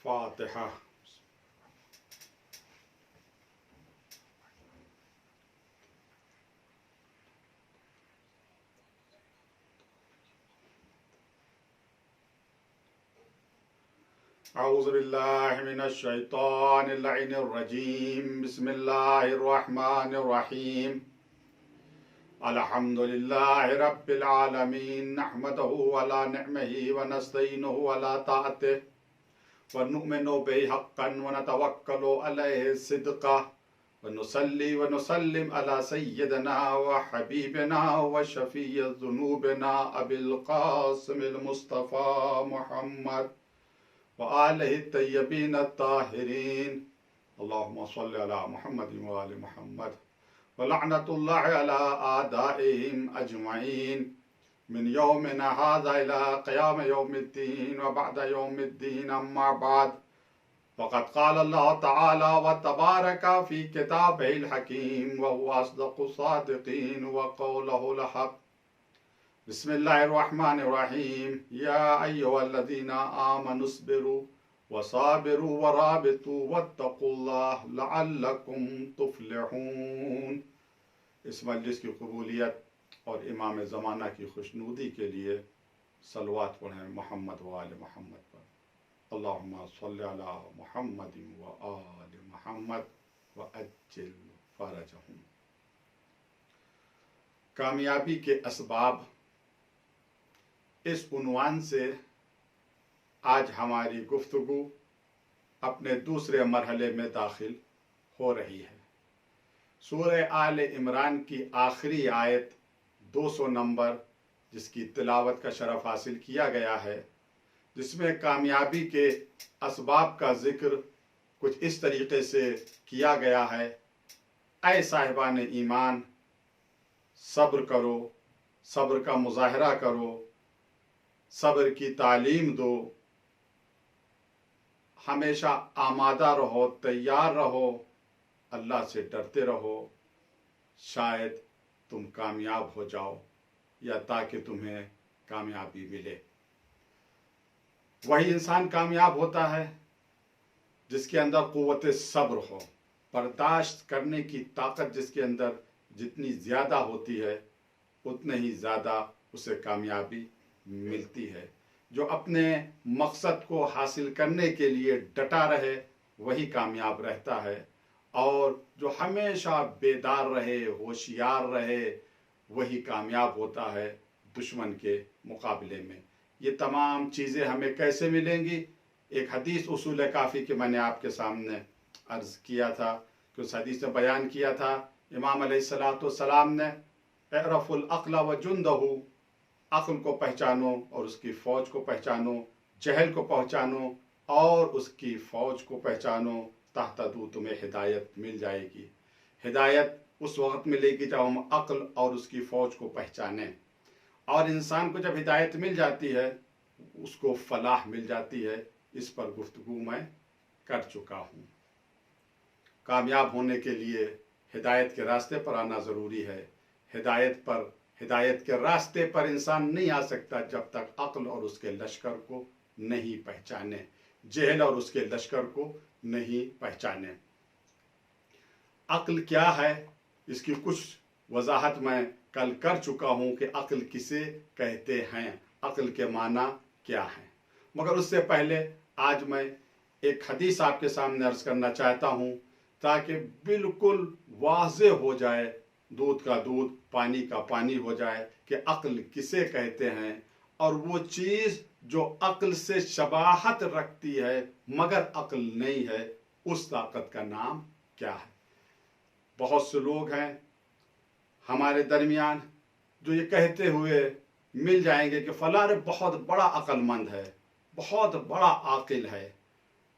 فاتحہ۔ اعوذ باللہ من الشیطان اللعین الرجیم، بسم اللہ الرحمن الرحیم۔ الحمدللہ رب العالمین، نحمدہ علی نعمہ ونستعینہ علی طاعتہ ونؤمن بہ حقا ونتوکل علیہ صدقا ونصلی ونسلم علی سیدنا وحبیبنا وشفیع ذنوبنا ابی القاسم المصطفى محمد وآلہ الطیبین الطاہرین، اللہم صل علی محمد وآل محمد ولعنۃ اللہ علی اعدائہم اجمعین من یومنا ھذا الی قیام یوم الدین وبعد یوم الدین، اما بعد فقد قال اللہ تعالی وتبارک فی کتابہ الحکیم وهو اصدق الصادقین وقولہ الحق۔ بسم اللہ الرحمن الرحیم، یا ایھا الذین آمنوا اصبروا وصابروا ورابطوا واتقوا اللہ لعلکم تفلحون۔ اس مجلس کی قبولیت اور امام زمانہ کی خوشنودی کے لیے صلوات پڑھیں محمد و آل محمد پر۔ اللہم صلی علی محمد و آل محمد وعجل فرجہم۔ کامیابی کے اسباب، اس عنوان سے آج ہماری گفتگو اپنے دوسرے مرحلے میں داخل ہو رہی ہے۔ سورہ آل عمران کی آخری آیت 200 نمبر، جس کی تلاوت کا شرف حاصل کیا گیا ہے، جس میں کامیابی کے اسباب کا ذکر کچھ اس طریقے سے کیا گیا ہے: اے صاحبان ایمان، صبر کرو، صبر کا مظاہرہ کرو، صبر کی تعلیم دو، ہمیشہ آمادہ رہو، تیار رہو، اللہ سے ڈرتے رہو، شاید تم کامیاب ہو جاؤ یا تاکہ تمہیں کامیابی ملے۔ وہی انسان کامیاب ہوتا ہے جس کے اندر قوت صبر ہو، برداشت کرنے کی طاقت جس کے اندر جتنی زیادہ ہوتی ہے اتنے ہی زیادہ اسے کامیابی ملتی ہے۔ جو اپنے مقصد کو حاصل کرنے کے لیے ڈٹا رہے وہی کامیاب رہتا ہے، اور جو ہمیشہ بیدار رہے، ہوشیار رہے، وہی کامیاب ہوتا ہے دشمن کے مقابلے میں۔ یہ تمام چیزیں ہمیں کیسے ملیں گی؟ ایک حدیث اصول کافی کہ میں نے آپ کے سامنے عرض کیا تھا کہ اس حدیث میں بیان کیا تھا، امام علیہ السلام نے اعرف العقل وجندہ، عقل کو پہچانو اور اس کی فوج کو پہچانو، جہل کو پہچانو اور اس کی فوج کو پہچانو، تہتدوا، تمہیں ہدایت مل جائے گی۔ ہدایت اس وقت ملے گی جب ہم عقل اور اس کی فوج کو پہچانیں، اور انسان کو جب ہدایت مل جاتی ہے اس کو فلاح مل جاتی ہے۔ اس پر گفتگو میں کر چکا ہوں۔ کامیاب ہونے کے لیے ہدایت کے راستے پر آنا ضروری ہے۔ ہدایت کے راستے پر انسان نہیں آ سکتا جب تک عقل اور اس کے لشکر کو نہیں پہچانے، جہل اور اس کے لشکر کو نہیں پہچانے۔ عقل کیا ہے اس کی کچھ وضاحت میں کل کر چکا ہوں کہ عقل کسے کہتے ہیں، عقل کے معنی کیا ہیں، مگر اس سے پہلے آج میں ایک حدیث آپ کے سامنے عرض کرنا چاہتا ہوں تاکہ بالکل واضح ہو جائے، دودھ کا دودھ، پانی کا پانی ہو جائے کہ عقل کسے کہتے ہیں، اور وہ چیز جو عقل سے شباہت رکھتی ہے مگر عقل نہیں ہے، اس طاقت کا نام کیا ہے۔ بہت سے لوگ ہیں ہمارے درمیان جو یہ کہتے ہوئے مل جائیں گے کہ فلاں بہت بڑا عقل مند ہے، بہت بڑا عاقل ہے،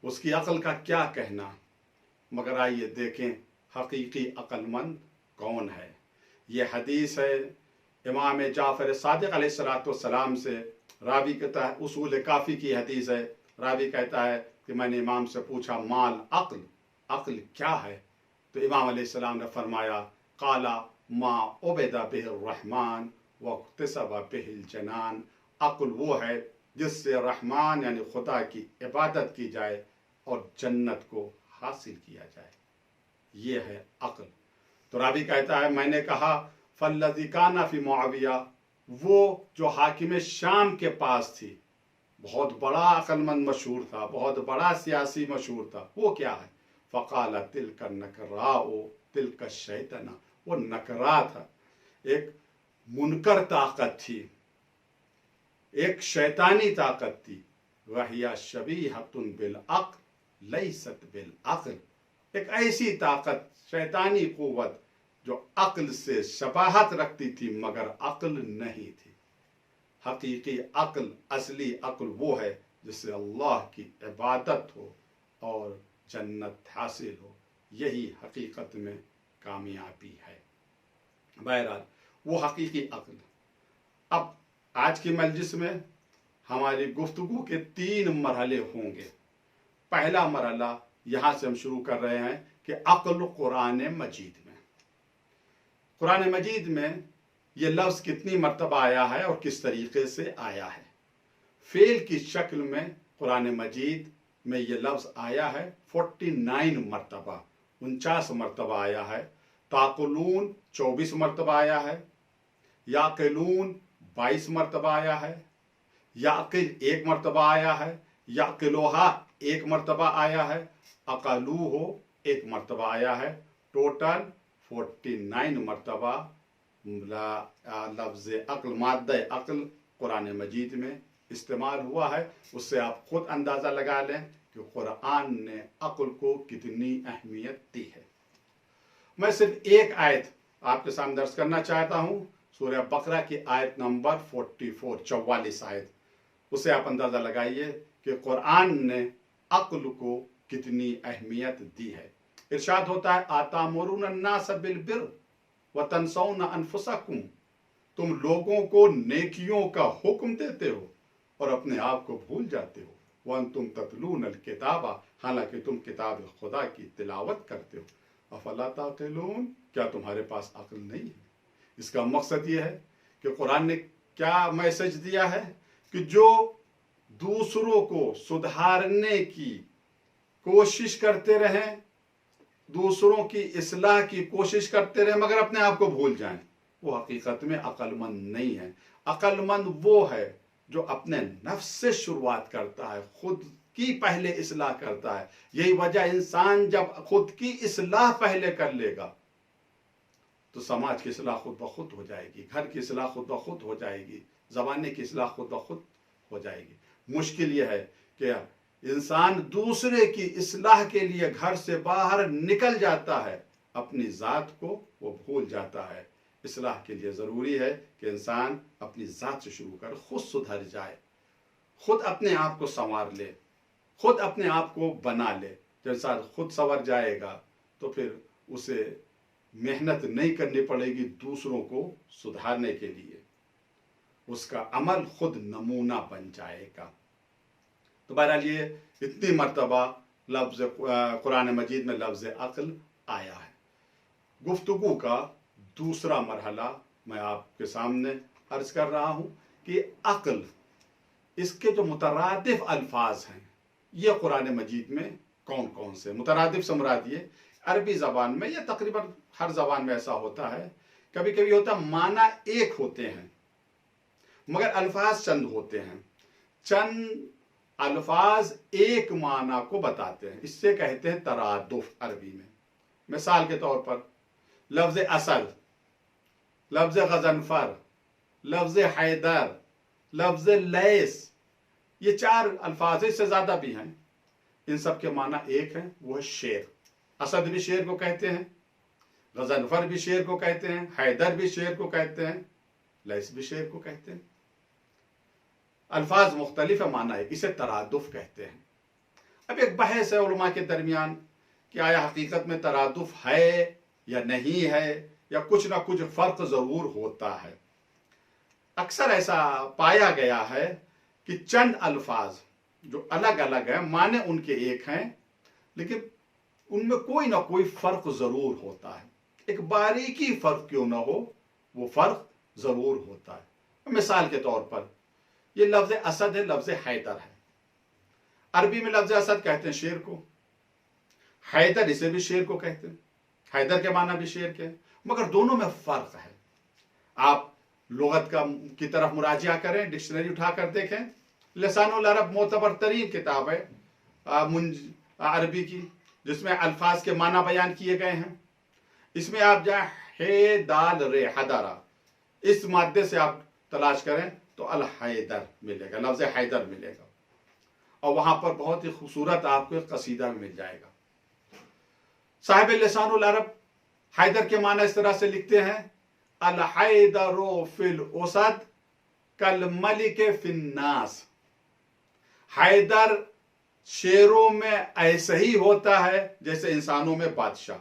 اس کی عقل کا کیا کہنا، مگر آئیے دیکھیں حقیقی عقل مند کون ہے۔ یہ حدیث ہے امام جعفر صادق علیہ السلام سے، راوی کہتا ہے، اصول کافی کی حدیث ہے، راوی کہتا ہے کہ میں نے امام سے پوچھا مال عقل، عقل کیا ہے؟ تو امام علیہ السلام نے فرمایا، قال ما عبد بہ الرحمن واکتسب بہ الجنان، عقل وہ ہے جس سے رحمان یعنی خدا کی عبادت کی جائے اور جنت کو حاصل کیا جائے. یہ ہے عقل. تو راوی کہتا ہے میں نے کہا فالذی کان فی معاویہ، وہ جو حاکم شام کے پاس تھی، بہت بڑا عقل مند مشہور تھا، بہت بڑا سیاسی مشہور تھا، وہ کیا ہے؟ فقال تلک النکراء تلک الشیطنہ، وہ نکرا تھا، ایک منکر طاقت تھی، ایک شیطانی طاقت تھی. وہی شبیہۃ بالعقل لیست بالعقل، ایک ایسی طاقت، شیطانی قوت جو عقل سے شباہت رکھتی تھی مگر عقل نہیں تھی. حقیقی عقل، اصلی عقل وہ ہے جس سے اللہ کی عبادت ہو اور جنت حاصل ہو. یہی حقیقت میں کامیابی ہے. بہرحال وہ حقیقی عقل. اب آج کی مجلس میں ہماری گفتگو کے 3 مرحلے ہوں گے. پہلا مرحلہ یہاں سے ہم شروع کر رہے ہیں کہ عقل قرآن مجید میں. قرآن مجید میں یہ لفظ کتنی مرتبہ آیا ہے اور کس طریقے سے آیا ہے. فعل کی شکل میں قرآن مجید میں یہ لفظ آیا ہے 49 مرتبہ، 49 مرتبہ آیا ہے. تعقلون 24 مرتبہ آیا ہے. یعقلون 22 مرتبہ آیا ہے. یعقل 1 مرتبہ آیا ہے. یعقلوہا 1 مرتبہ آیا ہے. عقلوہ 1 مرتبہ آیا ہے. ٹوٹل 49 مرتبہ لفظ عقل، مادہ عقل قرآن مجید میں استعمال ہوا ہے. اس سے آپ خود اندازہ لگا لیں کہ قرآن نے عقل کو کتنی اہمیت دی ہے. میں صرف ایک آیت آپ کے سامنے درس کرنا چاہتا ہوں، سورہ بقرہ کی آیت نمبر 44 آیت. اسے آپ اندازہ لگائیے کہ قرآن نے عقل کو کتنی اہمیت دی ہے. ارشاد ہوتا ہے آتامرون الناس بالبر وتنسون انفسکم، تم لوگوں کو نیکیوں کا حکم دیتے ہو اور اپنے آپ کو بھول جاتے ہو. وانتم تتلون الکتاب، حالانکہ تم کتاب خدا کی تلاوت کرتے ہو. افلا تعقلون، کیا تمہارے پاس عقل نہیں ہے؟ اس کا مقصد یہ ہے کہ قرآن نے کیا میسج دیا ہے کہ جو دوسروں کو سدھارنے کی کوشش کرتے رہیں، دوسروں کی اصلاح کی کوشش کرتے رہیں مگر اپنے آپ کو بھول جائیں، وہ حقیقت میں عقل مند نہیں ہے. عقل مند وہ ہے جو اپنے نفس سے شروعات کرتا ہے، خود کی پہلے اصلاح کرتا ہے. یہی وجہ انسان جب خود کی اصلاح پہلے کر لے گا تو سماج کی اصلاح خود بخود ہو جائے گی، گھر کی اصلاح خود بخود ہو جائے گی، زمانے کی اصلاح خود بخود ہو جائے گی. مشکل یہ ہے کہ انسان دوسرے کی اصلاح کے لیے گھر سے باہر نکل جاتا ہے، اپنی ذات کو وہ بھول جاتا ہے. اصلاح کے لیے ضروری ہے کہ انسان اپنی ذات سے شروع کر خود سدھر جائے، خود اپنے آپ کو سنوار لے، خود اپنے آپ کو بنا لے. جب انسان خود سنور جائے گا تو پھر اسے محنت نہیں کرنی پڑے گی دوسروں کو سدھارنے کے لیے، اس کا عمل خود نمونہ بن جائے گا. تو بہرحال یہ اتنی مرتبہ لفظ قرآن مجید میں لفظ عقل آیا ہے. گفتگو کا دوسرا مرحلہ میں آپ کے سامنے عرض کر رہا ہوں کہ عقل، اس کے جو مترادف الفاظ ہیں یہ قرآن مجید میں کون کون سے. مترادف سے مراد یہ عربی زبان میں یا تقریباً ہر زبان میں ایسا ہوتا ہے، کبھی کبھی ہوتا ہے معنی ایک ہوتے ہیں مگر الفاظ چند ہوتے ہیں. چند الفاظ ایک معنی کو بتاتے ہیں، اس سے کہتے ہیں ترادف عربی میں. مثال کے طور پر لفظ اسد، لفظ غضنفر، لفظ حیدر، لفظ لیس، یہ 4 الفاظ ہیں، اس سے زیادہ بھی ہیں. ان سب کے معنی ایک ہیں، وہ ہے شیر. اسد بھی شیر کو کہتے ہیں، غضنفر بھی شیر کو کہتے ہیں، حیدر بھی شیر کو کہتے ہیں، لیس بھی شیر کو کہتے ہیں. الفاظ مختلف ہے، معنی ہے، اسے ترادف کہتے ہیں. اب ایک بحث ہے علماء کے درمیان کہ آیا حقیقت میں ترادف ہے یا نہیں ہے، یا کچھ نہ کچھ فرق ضرور ہوتا ہے. اکثر ایسا پایا گیا ہے کہ چند الفاظ جو الگ الگ ہیں، معنی ان کے ایک ہیں لیکن ان میں کوئی نہ کوئی فرق ضرور ہوتا ہے. ایک باریکی فرق کیوں نہ ہو، وہ فرق ضرور ہوتا ہے. مثال کے طور پر ये लफ्ज असद है, लफ्ज हैदर है। अरबी में लफ्ज असद कहते हैं शेर को, हैदर इसे भी शेर को कहते हैं, हैदर के माना भी शेर के, मगर दोनों में फर्क है। आप लुगत की तरफ मुराजिया करें, डिक्शनरी उठाकर देखें, लिसानुल अरब मोतबर तरीन किताब है अरबी की, जिसमें अल्फाज के माना बयान किए गए हैं। इसमें आप जाए हे दाल रे हदरा, इस मादे से आप तलाश करें तो अल हैदर मिलेगा, लफ्ज हैदर मिलेगा, और वहां पर बहुत ही खूबसूरत आपको एक कसीदा में मिल जाएगा। साहिब लिसानुल अरब हैदर के माना इस तरह से लिखते हैं, अल हैदरो फिल उसद कल मलिक फिन्नास। हैदर शेरों में ऐसे ही होता है जैसे इंसानों में बादशाह।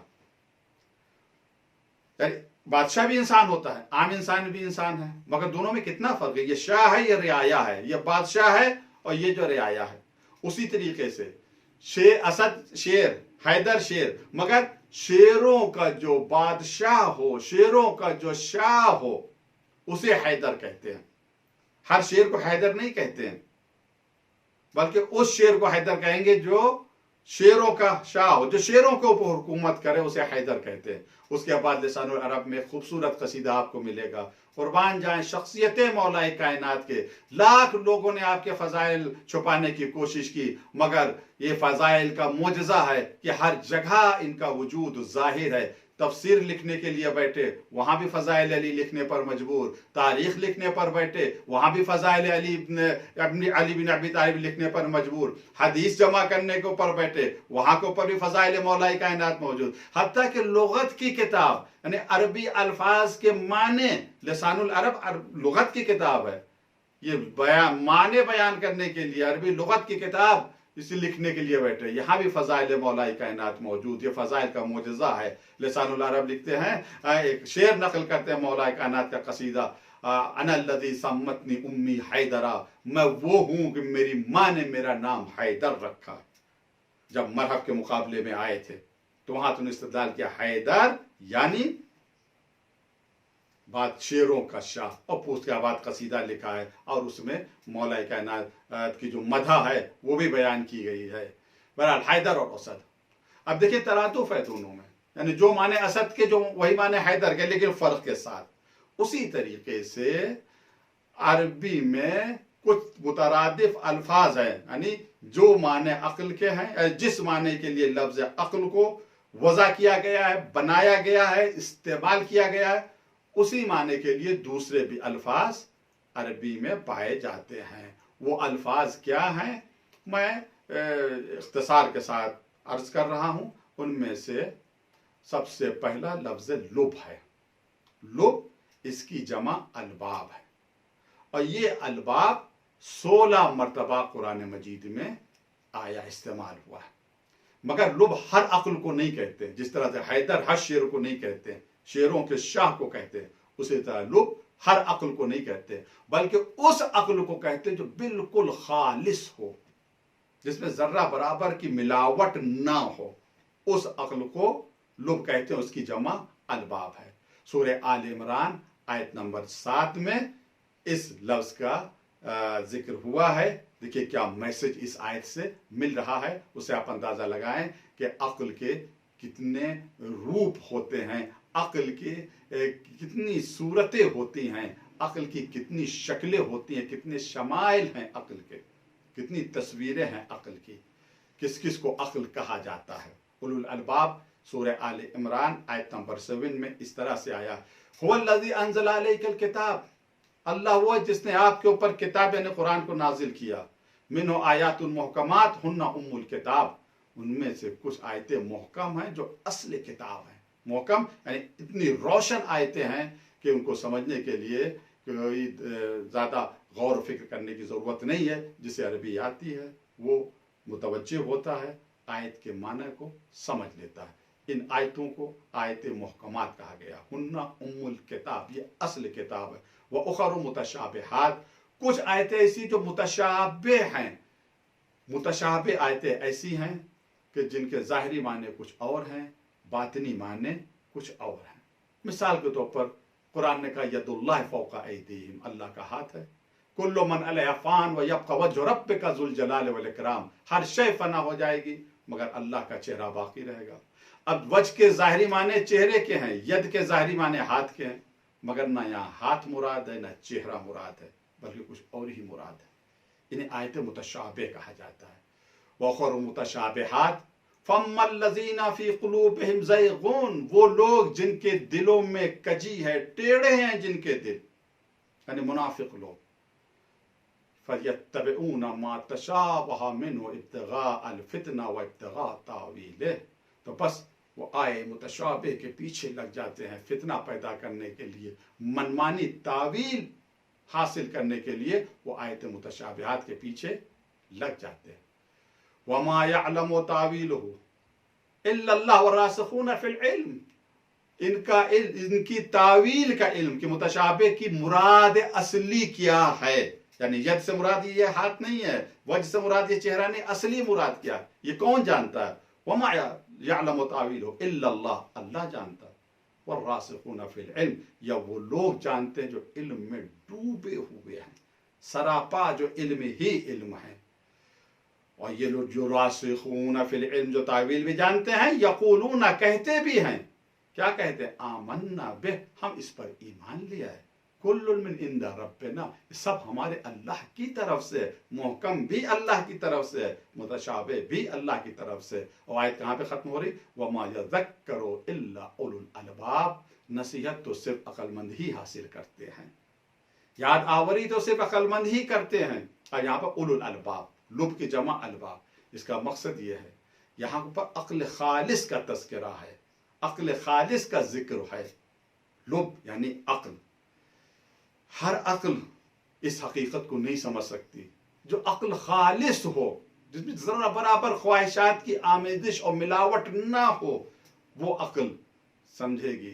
बादशाह भी इंसान होता है, आम इंसान भी इंसान है, मगर दोनों में कितना फर्क है। ये शाह है, ये रियाया है, ये बादशाह है और ये जो रियाया है। उसी तरीके से शेर असद शेर, हैदर शेर, मगर शेरों का जो बादशाह हो, शेरों का जो शाह हो, उसे हैदर कहते हैं। हर शेर को हैदर नहीं कहते हैं, बल्कि उस शेर को हैदर कहेंगे जो शेरों का शाह हो, जो शेरों के ऊपर हुकूमत करे, उसे हैदर कहते हैं। उसके बाद लिसानुल अरब में खूबसूरत कसीदा आपको मिलेगा। कुर्बान जाएं शख्सियत मौलाए कायनात के, लाख लोगों ने आपके फजाइल छुपाने की कोशिश की, मगर ये फजाइल का मोजज़ा है कि हर जगह इनका वजूद जाहिर है। तफसीर लिखने के लिए बैठे, वहां भी फजाइल अली लिखने पर मजबूर, तारीख लिखने पर बैठे, वहां भी फजाइल अली बिन अबी तालिब लिखने पर मजबूर, हदीस जमा करने के ऊपर बैठे, वहां के ऊपर भी फजाइल मौलाए कायनात मौजूद। हत्ता कि लुगत की किताब, यानी अरबी अल्फाज के माने, लिसानुल अरब लुगत की किताब है, ये माने बयान करने के लिए अरबी लुगत की किताब इसे लिखने के लिए बैठे, यहां भी फजाइल मौलाए कायनात मौजूद। ये फजाइल का मोजज़ा है। लिसानुल अरब लिखते हैं, एक शेर नकल करते हैं मौलाए कायनात का कसीदा, अना लज़ी सम्मतनी उम्मी हैदरा, मैं वो हूं कि मेरी माँ ने मेरा नाम हैदर रखा। जब मरहब के मुकाबले में आए थे तो वहां तुमने इस्तेदलाल किया हैदर यानी बात शेरों का शाह, और उसके बाद कसीदा लिखा है और उसमें मौलाए कायनात की जो मदह है वो भी बयान की गई है। बहरहाल हैदर और असद, अब देखिए तरातुफ है दोनों में, यानी जो माने असद के जो वही माने हैदर के, लेकिन फर्क के साथ। उसी तरीके से अरबी में कुछ मुतरादिफ अल्फाज है, यानी जो माने अक्ल के हैं, जिस माने के लिए लफ्ज अक्ल को वज़ा किया गया है, बनाया गया है, इस्तेमाल किया गया है, उसी माने के लिए दूसरे भी अल्फाज अरबी में पाए जाते हैं। वो अल्फाज क्या हैं, मैं इख्तिसार के साथ अर्ज कर रहा हूं। उनमें से सबसे पहला लफ्ज लुब है। लुब, इसकी जमा अलबाब है, और ये अलबाब 16 मरतबा कुरान मजीद में आया, इस्तेमाल हुआ है। मगर लुब हर अक्ल को नहीं कहते, जिस तरह से हैदर हर शेर को नहीं कहते, शेरों के शाह को कहते हैं, उसी तरह लुब हर अक्ल को नहीं कहते, बल्कि उस अक्ल को कहते जो बिल्कुल खालिस हो, जिसमें जर्रा बराबर की मिलावट ना हो, उस अक्ल को लुब कहते हैं। उसकी जमा अलबाब है। सूरह आल इमरान आयत नंबर 7 में इस लफ्ज का जिक्र हुआ है। देखिए क्या मैसेज इस आयत से मिल रहा है, उसे आप अंदाजा लगाएं कि अक्ल के कितने रूप होते हैं, अक्ल की कितनी सूरतें होती हैं, अक्ल की कितनी शक्लें होती हैं, कितने शमाइल हैं अक्ल के, कितनी तस्वीरें हैं अक्ल की, किस किस को अक्ल कहा जाता है। उलुल अलबाब सूरह आल इमरान आयत नंबर 7 में इस तरह से आया, हुवल्लज़ी अंज़ला अलैकल किताब, अल्लाह वो जिसने आपके ऊपर किताब यानी कुरान को नाजिल किया, मिन्हु आयातुन मुहकमात हुन्ना उम्मुल किताब, उनमें से कुछ आयतें मुहकम हैं जो असली किताब हैं। मुहकम यानी इतनी रोशन आयतें हैं कि उनको समझने के लिए कोई ज़्यादा गौर फिक्र करने की ज़रूरत नहीं है। जिसे अरबी आती है वो मुतवज्जे होता है, आयत के माने को समझ लेता है। इन आयतों को आयत मुहकमात कहा गया। हुन्ना उम्मुल किताब, ये असल किताब है। वह उखर मुतशाबिहात, कुछ आयतें ऐसी जो मुतशाबे हैं। मुतशाबे आयतें ऐसी हैं कि जिनके ज़ाहिरी माने कुछ और हैं, बातिनी माने कुछ और हैं। मिसाल के तौर पर कुरान ने कहा यदुल्लाह फौका ऐदीहिम, अल्लाह का हाथ है, कुल्लु मन अलैहा फान व यब्का वजहु रब्बिका ज़ुल जलाल वल इकराम। हर शय फना हो जाएगी मगर अल्लाह का चेहरा बाकी रहेगा। अब वजह के ज़ाहिरी माने चेहरे के हैं, यद के ज़ाहिरी माने हाथ के हैं, मगर ना यहाँ हाथ मुराद है ना चेहरा मुराद है, बल्कि कुछ और ही मुराद है। इन्हें आयत मुतशाबे कहा जाता है। वखर मुतशाबिहात फम्मल्लज़ीना फी क़ुलूबिहिम ज़ैग़ून, वो लोग जिनके दिलों में कजी है, टेढ़े हैं जिनके दिल, यानी मुनाफिक लोग। फयत्तबिऊना मा तशाबहा मिन्हु इब्तिगाअल फितना व इब्तिगा तावीलिह, तो बस वो आए मुतशाबे के पीछे लग जाते हैं फितना पैदा करने के लिए, मनमानी तावील हासिल करने के लिए वो आयत मुतशाबिहात के पीछे लग जाते हैं। वमा यअलमु तावीलहु इल्लल्लाह वरासिखून फिल इल्म, इनकी तावील का इल्म कि मुतशाबे की मुराद असली क्या है, यानी यद से मुराद ये हाथ नहीं है, वजह से मुराद ये चेहरा नहीं, असली मुराद क्या है ये कौन जानता है। वमा यअलमु तावीलहु इल्लल्लाह, अल्लाह जानता है। वरासिखून फिल इल्म, या वो लोग जानते हैं जो इल्म में डूबे हुए हैं, सरापा जो इल्म ही इल्म है। और ये लोग जो रासिखून फिल इल्म, जो तावील भी जानते हैं, यक़ूलून, कहते भी हैं, क्या कहते हैं, आमन्ना बिह, हम इस पर ईमान लिया है, कुल्लुन मिन इंदा रब्बिना, सब हमारे अल्लाह की तरफ से, मुहकम भी अल्लाह की तरफ से, मुतशाबे भी अल्लाह की तरफ से। और आयत कहाँ पे खत्म हो रही, वमा यज़क्करु इल्ला उलुल अलबाब, नसीहत तो सिर्फ अक्लमंद ही हासिल करते हैं, याद आवरी तो सिर्फ अक्लमंद ही करते हैं। और यहाँ पर उलुल अलबाब, लुब की जमा अलबाब, इसका मकसद ये है, यहाँ पर अक्ल खालिस का तज़किरा है, अक्ल खालिस का जिक्र है। लुब यानी अक्ल, हर अक्ल इस हकीकत को नहीं समझ सकती। जो अक्ल खालिस हो, जिसमें जरा बराबर ख्वाहिशात की आमेजिश और मिलावट ना हो, वो अक्ल समझेगी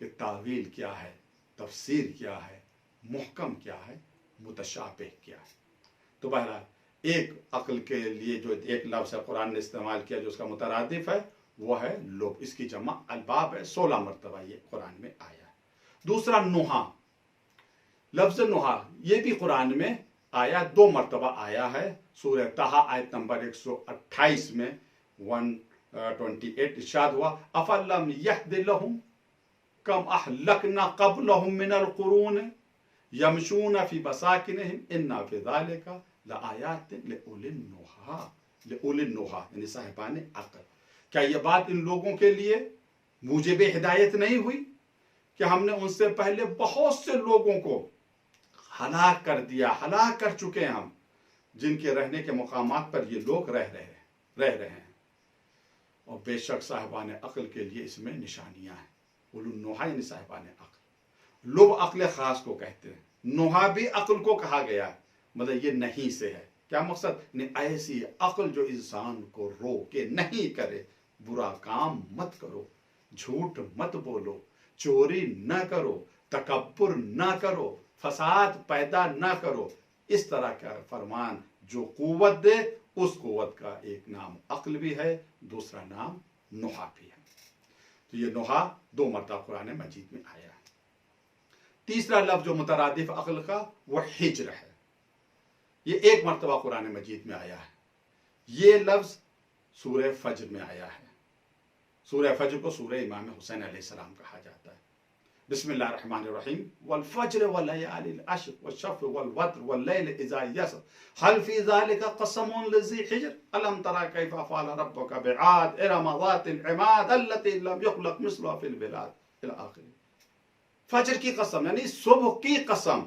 कि तावील क्या है, तफसीर क्या है, मुहकम क्या है, मुतशाबिह क्या है। तो बहरहाल एक अक्ल के लिए जो एक लफ्ज़ है कुरान ने इस्तेमाल किया जो उसका मुतरादिफ है वो है लुब, इसकी जमा अलबाब है, 16 मरतबा ये कुरान में आया है। दूसरा नुहा, लफ्ज़ नुहा ये भी कुरान में आया, 2 मरतबा आया है। सूरह तहा आयत नंबर 128 में 128 इरशाद हुआ, अफलम यहदि लहुम कम अहलकना क़ब्लहुम मिनल क़ुरून यमशून फी मसाकिनिहिम इन्ना फी ज़ालिका लआयातिन लिउलिन नुहा, यानी साहिबान अक्ल। क्या यह बात इन लोगों के लिए मूजिब हिदायत नहीं हुई कि हमने उनसे पहले बहुत से लोगों को हलाक कर दिया, हलाक कर चुके हैं हम, जिनके रहने के मुकामात पर ये लोग रह रहे हैं। और बेशक साहिबान अक्ल के लिए इसमें निशानियां हैं। उलुन नुहा यानी साहिबान अक्ल। लुब अक्ल खास को कहते हैं, नुहा भी अक्ल को कहा गया है, मतलब ये नहीं से है। क्या मकसद, ने ऐसी अक्ल जो इंसान को रोके नहीं करे, बुरा काम मत करो, झूठ मत बोलो, चोरी न करो, तकब्बुर न करो, फसाद पैदा न करो, इस तरह का फरमान जो कुव्वत दे, उस कुव्वत का एक नाम अक्ल भी है, दूसरा नाम नुहा भी है। तो ये नुहा 2 मरतबा कुरान मजीद में आया है। तीसरा लफ्ज़ जो मुतरादिफ अक्ल का वो हिज्र है, ये 1 मरतबा कुरान मजीद में आया है। ये लफ्ज़ सूरह फज्र में आया है। सूरह फज्र को सूरह इमाम हुसैन अलैहिस्सलाम कहा जाता है। बिस्मिल्लाहिर्रहमानिर्रहीम, वल फज्र व लयालिल अश्र व शफ़ वल वत्र वल लैल इज़ा यसर हल फी ज़ालिका क़समुन लिज़ी हिज्र अलम तरा कैफ़ फ़अल रब्बुका बिआद इरम ज़ातिल इमाद अल्लती लम युख़लक़ मिस्लुहा फ़िल बिलाद इला आखिर। फज्र की कसम यानी सुबह की कसम,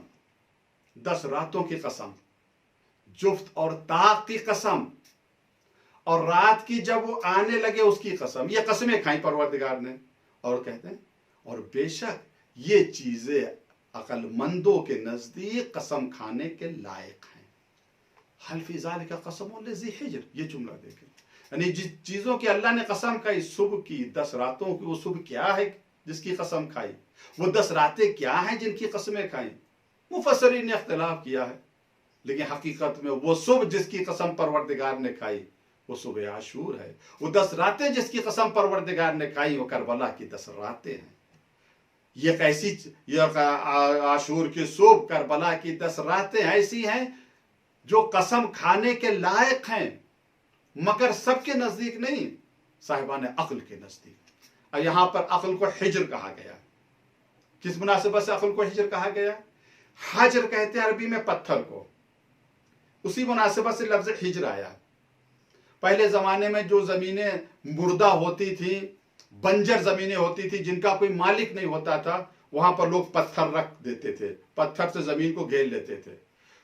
10 रातों की कसम, जुफ्त और ताक की कसम, और रात की जब वो आने लगे उसकी कसम। ये कस्में खाई परवरदिगार ने, और कहते हैं और बेशक ये चीजें अक्लमंदों के नजदीक कसम खाने के लायक हैं। हल फी ज़ालिका क़समुन लिज़ी हिज्र, ये जुमला देखें, यानी जिस चीजों की अल्लाह ने कसम खाई, सुबह की 10 रातों की, वो सुबह क्या है जिसकी कसम खाई, वो 10 रातें क्या हैं जिनकी कसमें खाई। मुफस्सिरीन ने इख्तिलाफ किया है, लेकिन हकीकत में वो सुबह जिसकी कसम परवरदिगार ने खाई वो सुबह आशूर है। वो 10 रातें जिसकी कसम परवरदिगार ने खाई वो करबला की 10 रातें हैं। یہ ایسی یہ عاشور کی صبح کربلا کی 10 راتیں ایسی ہیں جو قسم کھانے کے لائق ہیں، مگر سب کے نزدیک نہیں، صاحبان عقل کے نزدیک۔ اور یہاں پر عقل کو حجر کہا گیا۔ کس مناسبت سے عقل کو حجر کہا گیا؟ حجر کہتے ہیں عربی میں پتھر کو، اسی مناسبت سے لفظ حجر آیا۔ پہلے زمانے میں جو زمینیں مردہ ہوتی تھیں، بنجر زمینیں ہوتی تھی، جن کا کوئی مالک نہیں ہوتا تھا، وہاں پر لوگ پتھر رکھ دیتے تھے، پتھر سے زمین کو گھیر لیتے تھے۔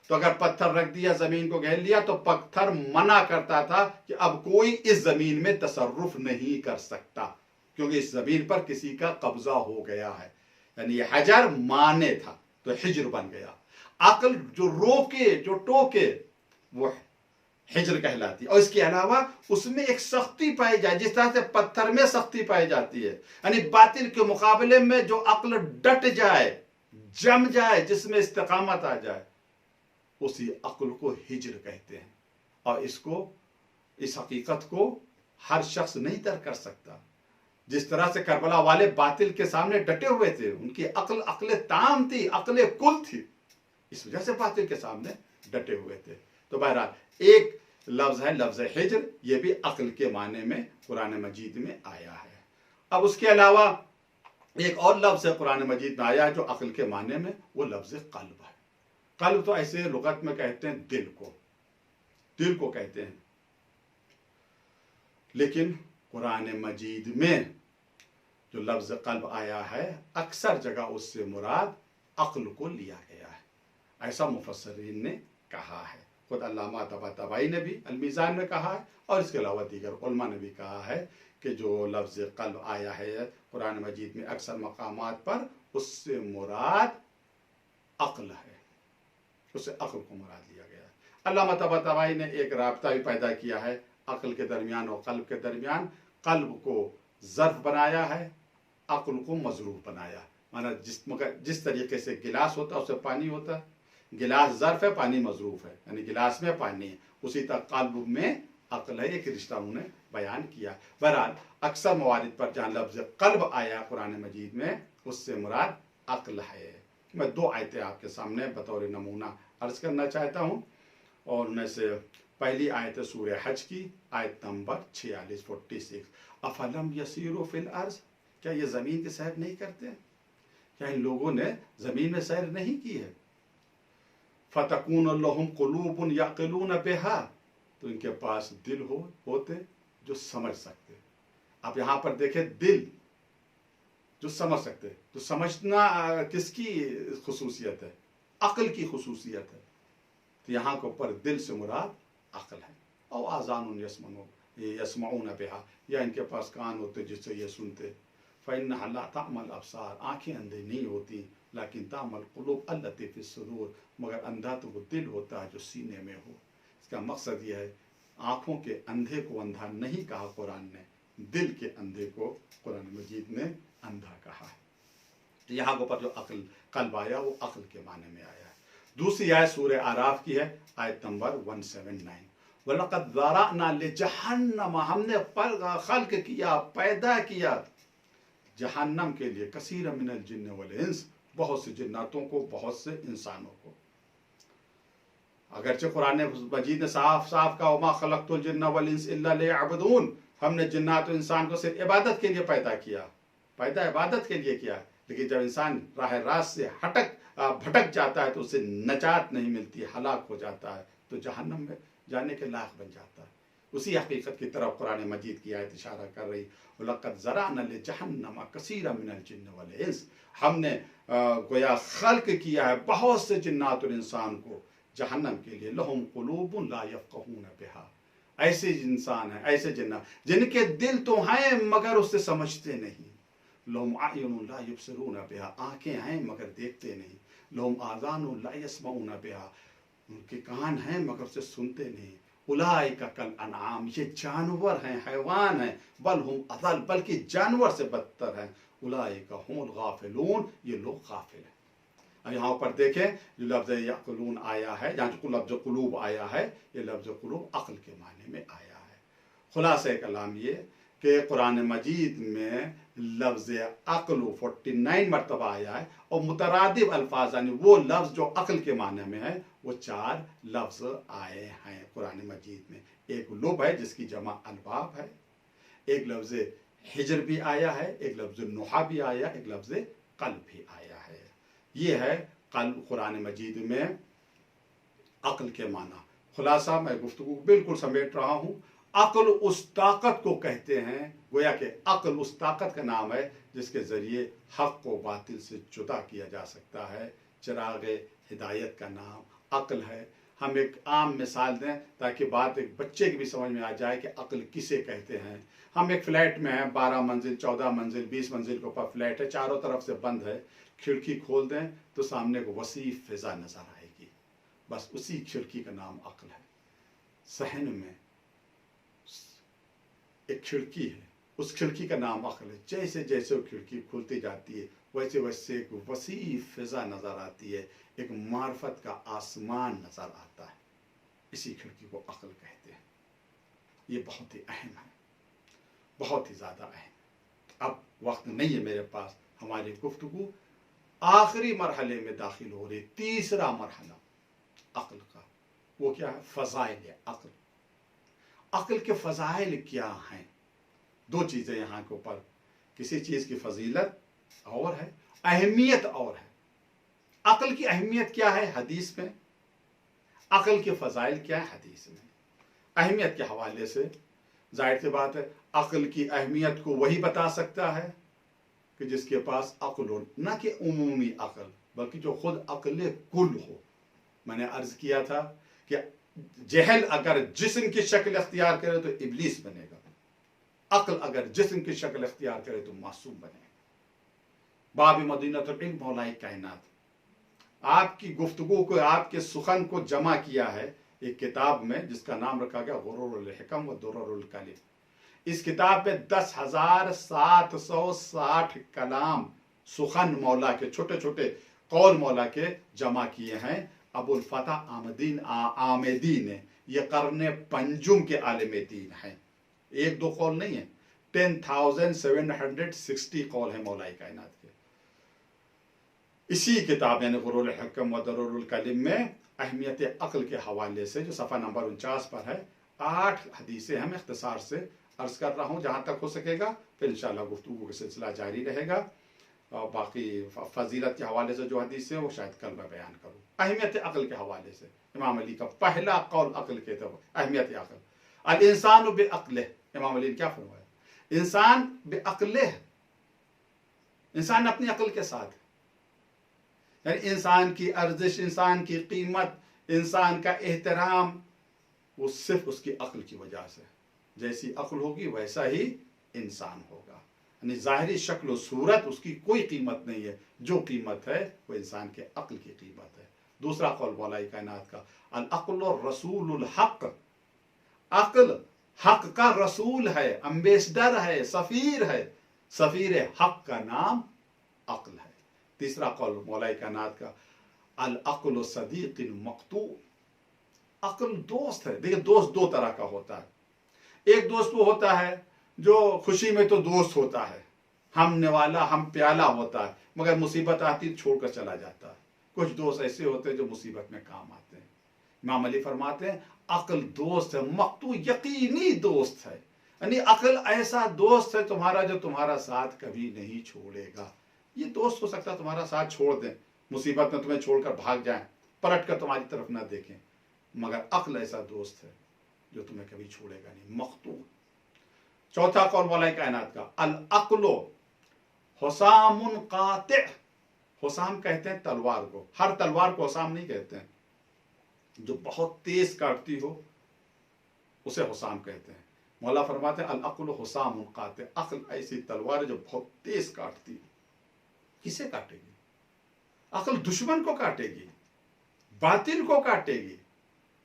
تو اگر پتھر رکھ دیا، زمین کو گھیر لیا، تو پتھر منع کرتا تھا کہ اب کوئی اس زمین میں تصرف نہیں کر سکتا، کیونکہ اس زمین پر کسی کا قبضہ ہو گیا ہے۔ یعنی یہ حجر مانے تھا تو حجر بن گیا۔ عقل جو روکے، جو ٹوکے، وہ حجر کہلاتی ہے۔ اور اس کے علاوہ اس میں ایک سختی پائی جائے، جس طرح سے پتھر میں سختی پائی جاتی ہے، یعنی باطل کے مقابلے میں جو عقل ڈٹ جائے، جم جائے، جس میں استقامت آ جائے، اسی عقل کو حجر کہتے ہیں۔ اور اس حقیقت کو ہر شخص نہیں درک کر سکتا۔ جس طرح سے کربلا والے باطل کے سامنے ڈٹے ہوئے تھے، ان کی عقل تام تھی، عقل کل تھی، اس وجہ سے باطل کے سامنے ڈٹے ہوئے تھے۔ تو بہرحال ایک لفظ ہے لفظ حجر، یہ بھی عقل کے معنی میں قرآن مجید میں آیا ہے۔ اب اس کے علاوہ ایک اور لفظ ہے قرآن مجید میں آیا ہے جو عقل کے معنی میں، وہ لفظ قلب ہے۔ قلب تو ایسے لغت میں کہتے ہیں دل کو کہتے ہیں، لیکن قرآن مجید میں جو لفظ قلب آیا ہے، اکثر جگہ اس سے مراد عقل کو لیا گیا ہے، ایسا مفسرین نے کہا ہے۔ خود علامہ طباطبائی نے بھی المیزان میں کہا ہے، اور اس کے علاوہ دیگر علماء نے بھی کہا ہے کہ جو لفظ قلب آیا ہے قرآن مجید میں اکثر مقامات پر، اس سے مراد عقل ہے، اس سے عقل کو مراد لیا گیا ہے۔ علامہ طباطبائی نے ایک رابطہ بھی پیدا کیا ہے عقل کے درمیان اور قلب کے درمیان۔ قلب کو ظرف بنایا ہے، عقل کو مظروف بنایا۔ مانا جس طریقے سے گلاس ہوتا ہے اس سے پانی ہوتا ہے، گلاس ظرف ہے، پانی مظروف ہے، یعنی گلاس میں پانی ہے، اسی طرح قلب میں عقل ہے۔ ایک رشتہ انہوں نے بیان کیا۔ بہرحال اکثر موارد پر جہاں لفظ قلب آیا قرآن مجید میں، اس سے مراد عقل ہے۔ میں 2 آیتیں آپ کے سامنے بطور نمونہ عرض کرنا چاہتا ہوں، اور ان میں سے پہلی آیت ہے سورہ حج کی آیت نمبر 46 افلم یسیروا فی الارض، کیا یہ زمین کی سیر نہیں کرتے ہیں؟ کیا ان لوگوں نے زمین میں سیر نہیں کی ہے؟ فتکون لہم قلوب یعقلون بہا، تو ان کے پاس دل ہوتے جو سمجھ سکتے۔ آپ یہاں پر دیکھیں، دل جو سمجھ سکتے، تو سمجھنا کس کی خصوصیت ہے؟ عقل کی خصوصیت ہے۔ تو یہاں کے اوپر دل سے مراد عقل ہے۔ او آذان یسمعون بہا، یا ان کے پاس کان ہوتے جس سے یہ سنتے۔ فإنها لا تعمى الأبصار، آنکھیں اندھی نہیں ہوتی، لیکن تعمى القلوب التي في الصدور، مگر اندھا تو وہ دل ہوتا ہے جو سینے میں ہو۔ اس کا مقصد یہ ہے، آنکھوں کے اندھے کو اندھا نہیں کہا قرآن نے، دل کے اندھے کو قرآن مجید نے اندھا کہا ہے۔ یہاں کے اوپر جو قلب آیا وہ عقل کے معنی میں آیا ہے۔ دوسری آیت سورہ اعراف کی ہے، آیت نمبر 179 وَلَقَدْ ذَرَأْنَا لِجَهَنَّمَ، ہم نے خلق کیا، پیدا کیا جہنم کے لیے، کثیر من الجن والانس، بہت سے جناتوں کو، بہت سے انسانوں کو۔ اگرچہ قرآن مجید نے صاف کہا وَمَا خَلَقْتُ الْجِنَّ وَالْإِنسَ إِلَّا لِيَعْبُدُونَ، ہم نے جنات و انسان کو صرف عبادت کے لیے پیدا کیا، عبادت کے لیے کیا۔ لیکن جب انسان راہ راست سے بھٹک جاتا ہے تو اسے نجات نہیں ملتی، ہلاک ہو جاتا ہے، تو جہنم میں جانے کے لائق بن جاتا ہے۔ اسی حقیقت کی طرف قرآن مجید کی آیت اشارہ کر رہی، وَلَقَدْ ذَرَأْنَا لِجَهَنَّمَ كَثِيرًا مِنَ الْجِنِّ وَالْإِنسِ، ہم نے گویا خلق کیا ہے بہت سے جنات اور انسان کو جہنم کے لیے، لَهُمْ قُلُوبٌ لَا يَفْقَهُونَ بِهَا، ایسے انسان ہیں، ایسے جنات جن کے دل تو ہیں مگر اس سے سمجھتے نہیں۔ لَهُمْ أَعْيُنٌ لَا يُبْصِرُونَ بِهَا، آنکھیں ہیں مگر دیکھتے نہیں۔ لَهُمْ آذَانٌ لَا يَسْمَعُونَ بِهَا، ان کے کان ہیں مگر اسے سنتے نہیں۔ اولئک کالانعام، یہ جانور ہیں، حیوان ہیں، بل ہم اضل، بلکہ جانور سے بدتر ہیں۔ اولئک هم الغافلون، یہ لوگ غافل ہیں۔ اب یہاں پر دیکھیں جو لفظ یعقلون آیا ہے، یہاں جو لفظ قلوب آیا ہے، یہ لفظ قلوب عقل کے معنی میں آیا ہے۔ خلاصہ کلام یہ کہ قرآن مجید میں लफ्ज अक्ल 49 मरतबा आया है, और मुतरादिब अल्फाज यानी वो लफ्ज जो अक्ल के माने में है वो 4 लफ्ज आए हैं कुरान मजीद में। एक लुब है जिसकी जमा अलबाब है, एक लफ्ज हिजर भी आया है, एक लफ्ज नुहा भी आया, एक लफ्ज कल्ब भी आया है। ये है कल्ब कुरान मजीद में अक्ल के माना। खुलासा मैं गुफ्तगू बिल्कुल समेट रहा हूँ। अक्ल उस ताकत को कहते हैं, गोया कि अक्ल उस ताकत का नाम है जिसके ज़रिए हक़ को बातिल से जुदा किया जा सकता है। चिराग हिदायत का नाम अक्ल है। हम एक आम मिसाल दें ताकि बात एक बच्चे की भी समझ में आ जाए कि अक्ल किसे कहते हैं। हम एक फ्लैट में हैं, 12 मंजिल 14 मंजिल 20 मंजिल के ऊपर फ्लैट है, चारों तरफ से बंद है। खिड़की खोल दें तो सामने को वसी फिजा नज़र आएगी, बस उसी खिड़की का नाम अक्ल है। सहन में एक खिड़की है, उस खिड़की का नाम अक्ल है। जैसे जैसे वो खिड़की खुलती जाती है वैसे वैसे एक वसी फिजा नज़र आती है, एक मार्फत का आसमान नज़र आता है। इसी खिड़की को अक्ल कहते हैं। ये बहुत ही अहम है, बहुत ही ज़्यादा अहम। अब वक्त नहीं है मेरे पास, हमारी गुफ्तगू आखिरी मरहले में दाखिल हो रही। तीसरा मरहला अक्ल का, वो क्या है? फ़ज़ाइल अक्ल। अक्ल के फ़ज़ाइल क्या हैं? दो चीज़ें यहाँ के ऊपर, किसी चीज़ की फजीलत और है, अहमियत और है। अक्ल की अहमियत क्या है हदीस में, अक्ल के फ़ज़ाइल क्या है हदीस में। अहमियत के हवाले से जाहिर सी बात है अक्ल की अहमियत को वही बता सकता है कि जिसके पास अक्ल हो, न कि उमूमी अक्ल बल्कि जो खुद अक्ल कुल हो। मैंने अर्ज किया था कि जहल अगर जिस्म की शक्ल अख्तियार करे तो इब्लीस बनेगा, अक्ल अगर जिस्म की शक्ल अख्तियार करे तो मासूम बनेगा। बाब मदीनतुल इल्म मौलाए कायनात, आपकी गुफ्तगू को, आपके सुखन को जमा किया है एक किताब में जिसका नाम रखा गया गुरूरुल हिकम व दुर्रुल कलीम। इस किताब में 10,760 कलाम सुखन मौला के, छोटे छोटे कौल मौला के जमा किए हैं अबुल फतह आमेदी ने। ये कर्ने पंजुम के आलिम दीन हैं, एक दो कौल नहीं है, 10,760 कौल है मौलाए कायनात के। इसी किताब यानी गुरूरुल हिकम व दुर्रुल कलीम में अहमियत अक्ल के हवाले से जो सफ़ा नंबर 49 पर है 8 हदीसें हम इख्तिसार से अर्ज कर रहा हूँ जहाँ तक हो सकेगा, फिर इंशाअल्लाह गुफ्तगू का सिलसिला जारी रहेगा। और बाकी फजीलत के हवाले से जो हदीसें वो शायद कल मैं बयान करूँ। अहमियत अक्ल के हवाले से इमाम अली का पहला कौल अक्ल के तब अहमियत अक्ल, अल इंसान बेअक्लिह, इमाम अली ने क्या फरमाया? इंसान बेअक्लिह, इंसान अपनी अक्ल के साथ, यानी इंसान की अर्जिश, इंसान की कीमत, इंसान का एहतराम वो सिर्फ उसकी अक्ल की वजह से। जैसी अक्ल होगी वैसा ही इंसान होगा, यानी ज़ाहिरी शक्ल सूरत उसकी कोई कीमत नहीं है, जो कीमत है वो इंसान के अक्ल की कीमत है। दूसरा कौल मौलाए कायनात का, अल अक्ल रसूलुल हक, अक्ल हक का रसूल है, अम्बेसडर है, सफीर है, सफीर हक का नाम अक्ल है। तीसरा कौल मौलाए कायनात का, अल अक्ल सदीक़िन मक़तू, अक्ल दोस्त है। देखिए दोस्त दो तरह का होता है। एक दोस्त वो होता है जो खुशी में तो दोस्त होता है, हम निवाला हम प्याला होता है, मगर मुसीबत आती छोड़कर चला जाता है। कुछ दोस्त ऐसे होते हैं जो मुसीबत में काम आते हैं। इमाम अली फरमाते हैं अक्ल दोस्त है, मक़तू यकीनी दोस्त है, यानी अक्ल ऐसा दोस्त है तुम्हारा जो तुम्हारा साथ कभी नहीं छोड़ेगा। ये दोस्त हो सकता है तुम्हारा साथ छोड़ दें, मुसीबत में तुम्हें छोड़कर भाग जाएं, पलट कर तुम्हारी तरफ ना देखें, मगर अक्ल ऐसा दोस्त है जो तुम्हें कभी छोड़ेगा नहीं, मक़तू। चौथा कौल मौलाए कायनात का, अल अक्लो हुसामुन कातिअ, हुसाम कहते हैं तलवार को, हर तलवार को हुसाम नहीं कहते हैं, जो बहुत तेज काटती हो उसे हुसाम कहते हैं। मौला फरमाते हैं अल अक्लो हुसामुन कातिअ, अक्ल ऐसी तलवार है जो बहुत तेज काटती है। किसे काटेगी? अक्ल दुश्मन को काटेगी, बातिल को काटेगी,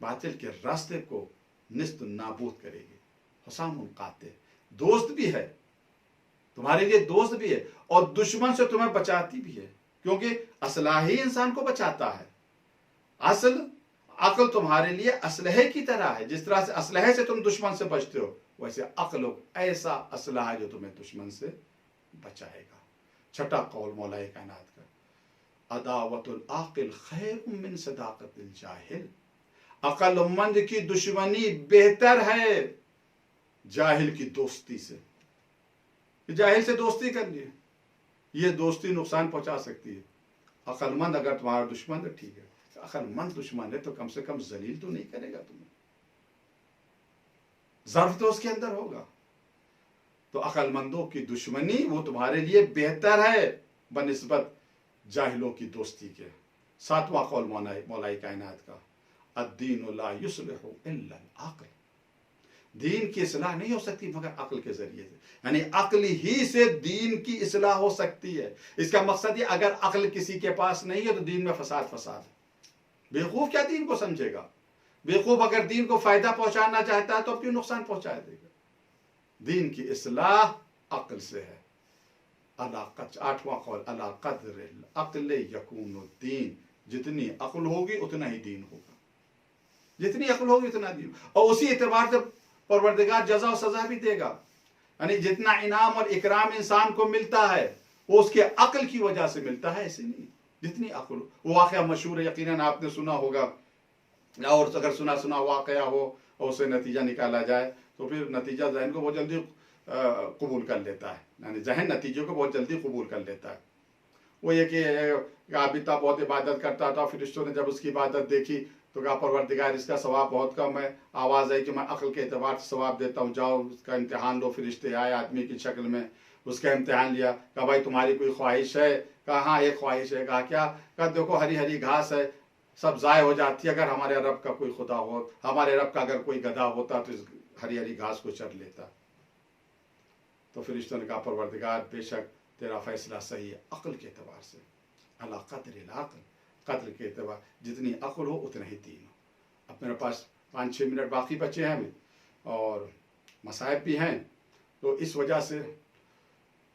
बातिल के रास्ते को निस्त नाबूद करेगी। हुसामुन कातिअ, दोस्त भी है तुम्हारे लिए, दोस्त भी है और दुश्मन से तुम्हें बचाती भी है, क्योंकि असलहा ही इंसान को बचाता है। अक्ल तुम्हारे लिए असलहे की तरह है, जिस तरह से असलहे से तुम दुश्मन से बचते हो, वैसे अक्ल ऐसा असलहा है जो तुम्हें दुश्मन से बचाएगा। छठा कौल मौलाए कायनात का, अदावतुल आकिल खैर मिन सदाकतिल जाहिल, अक्लमंद की दुश्मनी बेहतर है जाहिल की दोस्ती से। जाहिल से दोस्ती करनी है, ये दोस्ती नुकसान पहुंचा सकती है। अक्लमंद अगर तुम्हारा दुश्मन है ठीक है, अक्लमंद दुश्मन है तो कम से कम जलील तो नहीं करेगा तुम्हें, ज़र्फ तो उसके अंदर होगा। तो अक्लमंदों की दुश्मनी वो तुम्हारे लिए बेहतर है बनिस्बत जाहिलों की दोस्ती के। सातवां कौल मौलाई कायनात का, अद्दीनु ला युस्लिहु इल्ला अल-अक्ल, दीन की इस्लाह नहीं हो सकती मगर अक्ल के जरिए से, यानी अक्ल ही से दीन की इस्लाह हो सकती है। इसका मकसद ये, अगर अक्ल किसी के पास नहीं है तो दीन में फसाद है। बेवकूफ क्या दीन को समझेगा? बेवकूफ अगर दीन को फायदा पहुंचाना चाहता है तो क्यों नुकसान पहुंचा देगा? दीन की इस्लाह अक्ल से है। आठवां कौल, अला कद्र अक्ल यकूनु दीन, जितनी अक्ल होगी उतना ही दीन होगा, जितनी अक्ल होगी उतना दीन। और उसी एतबार से परवरदिगार जज़ा और सजा भी देगा, यानी जितना इनाम और इकराम इंसान को मिलता है वो उसके अक्ल की वजह से मिलता है, ऐसे नहीं। जितनी अक्ल, वो वाक़या मशहूर है, यकीनन आपने सुना होगा, और अगर सुना वाक़या हो और उससे नतीजा निकाला जाए तो फिर नतीजा ज़हन को बहुत जल्दी कबूल कर लेता है, यानी ज़हन नतीजों को बहुत जल्दी कबूल कर लेता है। वो ये कि आबिदा बहुत इबादत करता था, फरिश्तों ने जब उसकी इबादत देखी तो कहा परवरदिगार इसका सवाब बहुत कम है। आवाज़ आई कि मैं अक्ल के एतबार से सवाब देता हूँ, जाओ उसका इम्तिहान लो। फरिश्ते आए आदमी की शक्ल में, उसका इम्तिहान लिया। कहा भाई तुम्हारी कोई ख्वाहिश है? कहा हाँ एक ख्वाहिश है। कहा क्या? कहा देखो हरी हरी घास है, सब ज़ाय हो जाती है, अगर हमारे रब का कोई खुदा हो, हमारे रब का अगर कोई गधा होता तो इस हरी हरी घास को चर लेता। तो फरिश्तों ने कहा परवरदिगार बेशक तेरा फैसला सही है अक्ल के एतबार से, अला क़द्रिल अक़्ल, कद्र के एतबार जितनी अक्ल हो उतना ही दीन हो। अब मेरे पास 5-6 मिनट बाकी बचे हैं और मसाइब भी हैं, तो इस वजह से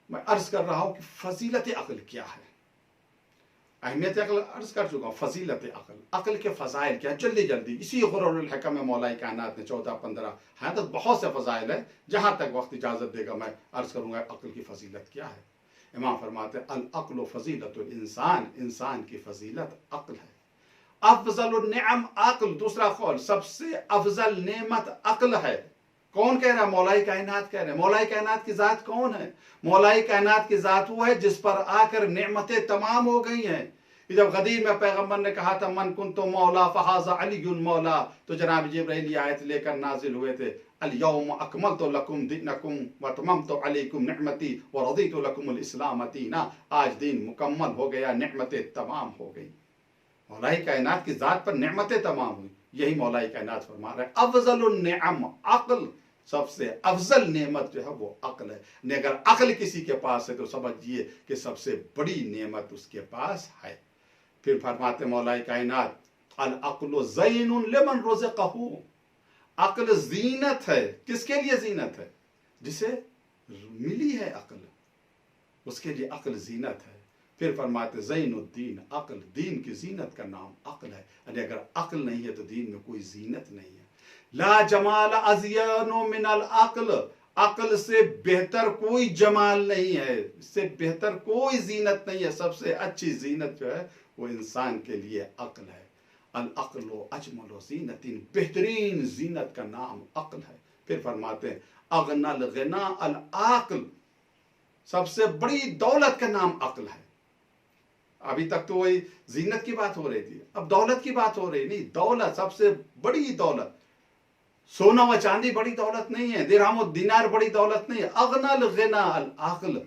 मैं अर्ज कर रहा हूँ कि फजीलत अक्ल क्या है। अहमियत अक्ल अर्ज कर चुका हूँ, फजीलत अक्ल, अक्ल के फ़ज़ाइल क्या, जल्दी जल्दी इसी ग़ुरूरुल हिकम में मौलाई कायनात ने 14-15 हैं तो बहुत से फ़ज़ाइल है, जहाँ तक वक्त इजाज़त देगा मैं अर्ज करूँगा अक्ल की फजीलत क्या है। इमाम फरमाते हैं अल अक्ल फजीलतुल इंसान, इंसान की फजीलत अक्ल है। अफज़लुन निअम अक्ल, दूसरा कौल सबसे अफजल नेमत अक्ल है। कौन कह रहा है? मौलाई कायनात कह रहे हैं। मौलाई कायनात की ज़ात कौन है? मौलाई कायनात की ज़ात वो है जिस पर आकर नेमतें तमाम हो गई हैं। जब गदीर में पैगम्बर ने कहा था मन कुन्तु मौला फहाज़ा अलीयुन मौला, तो जनाब जिब्राइल आयत लेकर नाजिल हुए थे, अल यौम अकमलतु लकुम दीनकुम व अतममतु अलैकुम निअमती व रदीतु लकुमुल इस्लाम दीना, आज दीन मुकम्मल हो गया, नेमतें तमाम हो गई। मौलाई कायनात की ज़ात पर नेमतें तमाम हुई, यही मौलाई कायनात फरमा रहे हैं। अफज़लुन निअम अक्ल, सबसे अफजल नेमत जो है वो अक्ल है। अगर अक्ल किसी के पास है तो समझिए कि सबसे बड़ी नेमत उसके पास है। फिर फरमाते मौलाई कायनात अल अक्लु ज़ैनुन लिमन रुज़िक़हु, अक्ल जीनत है। किसके लिए जीनत है? जिसे मिली है अक्ल, उसके लिए अक्ल जीनत है। फिर फरमाते ज़ैनुद्दीन अक्ल, दीन की जीनत का नाम अक्ल है। अगर अक्ल नहीं है तो दीन में कोई जीनत नहीं है। ला जमाल अज़यनु मिनल अक्ल, अक्ल से बेहतर कोई जमाल नहीं है, इससे बेहतर कोई जीनत नहीं है। सबसे अच्छी जीनत जो है वो इंसान के लिए अक्ल है। अल अक्लो अजमलो जीनतिन, बेहतरीन जीनत का नाम अक्ल है। फिर फरमाते हैं अगनल गिना अल अक्ल, सबसे बड़ी दौलत का नाम अक्ल है। अभी तक तो वही जीनत की बात हो रही थी, अब दौलत की बात हो रही। नहीं, दौलत सबसे बड़ी दौलत, सोना व चांदी बड़ी दौलत नहीं है, दिरहम व दिनार बड़ी दौलत नहीं है। अगनल गिना अल अक्ल,